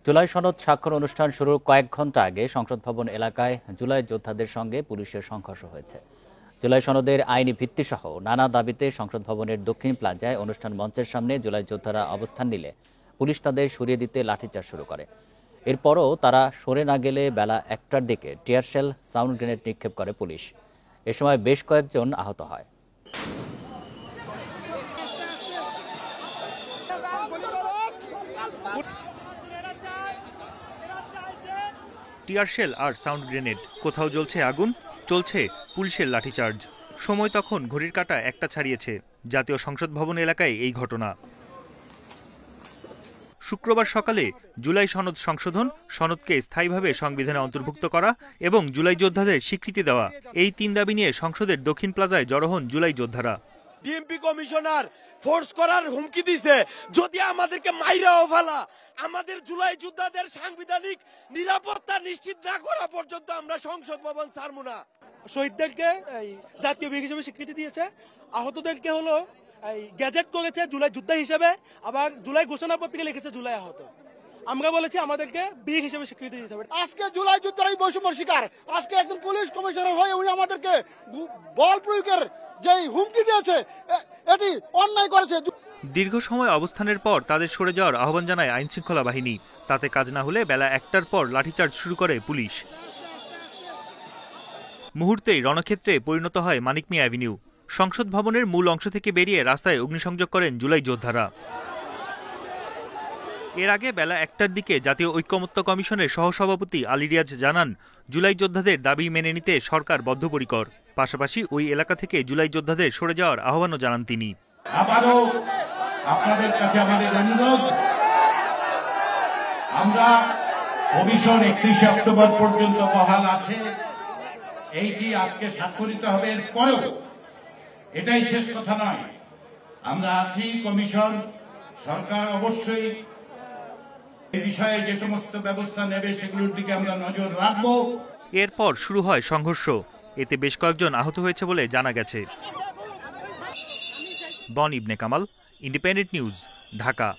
জুলাই সনদ স্বাক্ষর অনুষ্ঠান শুরুর কয়েক ঘণ্টা আগে সংসদ ভবন এলাকায় জুলাই যোদ্ধাদের সঙ্গে পুলিশের সংঘর্ষ হয়েছে। জুলাই সনদের আইনি ভিত্তিসহ নানা দাবিতে সংসদ ভবনের দক্ষিণ প্লাজায় অনুষ্ঠান মঞ্চের সামনে জুলাই যোদ্ধারা অবস্থান নিলে পুলিশ তাদের সরিয়ে দিতে লাঠিচার্জ শুরু করে। এরপরও তারা সরে না গেলে বেলা ১টার দিকে টিয়ারশেল, সাউন্ড গ্রেনেড নিক্ষেপ করে পুলিশ। এ সময় বেশ কয়েকজন আহত হয়। টিয়ারশেল আর সাউন্ড গ্রেনেড, কোথাও জ্বলছে আগুন, চলছে পুলিশের লাঠিচার্জ। সময় তখন ঘড়ির কাঁটা ১টা ছাড়িয়েছে। জাতীয় সংসদ ভবন এলাকায় এই ঘটনা। শুক্রবার সকালে জুলাই সনদ সংশোধন, সনদকে স্থায়ীভাবে সংবিধানে অন্তর্ভুক্ত করা এবং জুলাই যোদ্ধাদের স্বীকৃতি দেওয়া, এই ৩ দাবি নিয়ে সংসদের দক্ষিণ প্লাজায় জড়ো হন জুলাই যোদ্ধারা। ডিএমপি কমিশনার ফোর্স করার হুমকি দিছে, যদি আমাদেরকে মাইরাও ফেলা, আমাদের জুলাই যোদ্ধাদের সাংবিধানিক নিরাপত্তা নিশ্চিত না করা পর্যন্ত আমরা সংসদ ভবন ছাড়বো না। শহীদদেরকে জাতীয় বীর হিসেবে স্বীকৃতি দিয়েছে, আহতদেরকে হলো গ্যাজেট করেছে জুলাই যোদ্ধা হিসেবে, আবার জুলাই ঘোষণাপত্রে লিখেছে জুলাই আহত। আমরা বলেছি আমাদেরকে বীর হিসেবে স্বীকৃতি দিতে হবে। আজকে জুলাই যোদ্ধারাই বৈষম্যের শিকার। আজকে একজন পুলিশ কমিশনার হয়ে উনি আমাদেরকে বল প্রয়োগের যে হুমকি দিয়েছে, এটি অন্যায় করেছে। দীর্ঘ সময় অবস্থানের পর তাদের সরে যাওয়ার আহ্বান জানায় আইন শৃঙ্খলা বাহিনী। তাতে কাজ না হলে বেলা ১টার পর লাঠিচার্জ শুরু করে পুলিশ। মুহূর্তেই রণক্ষেত্রে পরিণত হয় মানিক মিয়া অ্যাভিনিউ। সংসদ ভবনের মূল অংশ থেকে বেরিয়ে রাস্তায় অগ্নিসংযোগ করেন জুলাই যোদ্ধারা। এর আগে বেলা ১টার দিকে জাতীয় ঐকমত্য কমিশনের সহসভাপতি আলী রিয়াজ জানান, জুলাই যোদ্ধাদের দাবি মেনে নিতে সরকার বদ্ধপরিকর। পাশাপাশি ওই এলাকা থেকে জুলাই যোদ্ধাদের সরে যাওয়ার আহ্বানও জানান তিনি। আবারও আপনাদের কাছে আমাদের অনুরোধ, আমরা কমিশন ৩১ অক্টোবর পর্যন্ত বহাল আছে, এইটি আজকে স্বাক্ষরিত হবে। এরপরেও এটাই শেষ কথা নয়, আমরা আছি। কমিশন, সরকার অবশ্যই এই বিষয়ে যে সমস্ত ব্যবস্থা নেবে সেগুলোর দিকে আমরা নজর রাখব। এরপর শুরু হয় সংঘর্ষ। এতে বেশ কয়েকজন আহত হয়েছে বলে জানা গেছে। বন ইবনে কামাল, ইন্ডিপেন্ডেন্ট নিউজ, ঢাকা।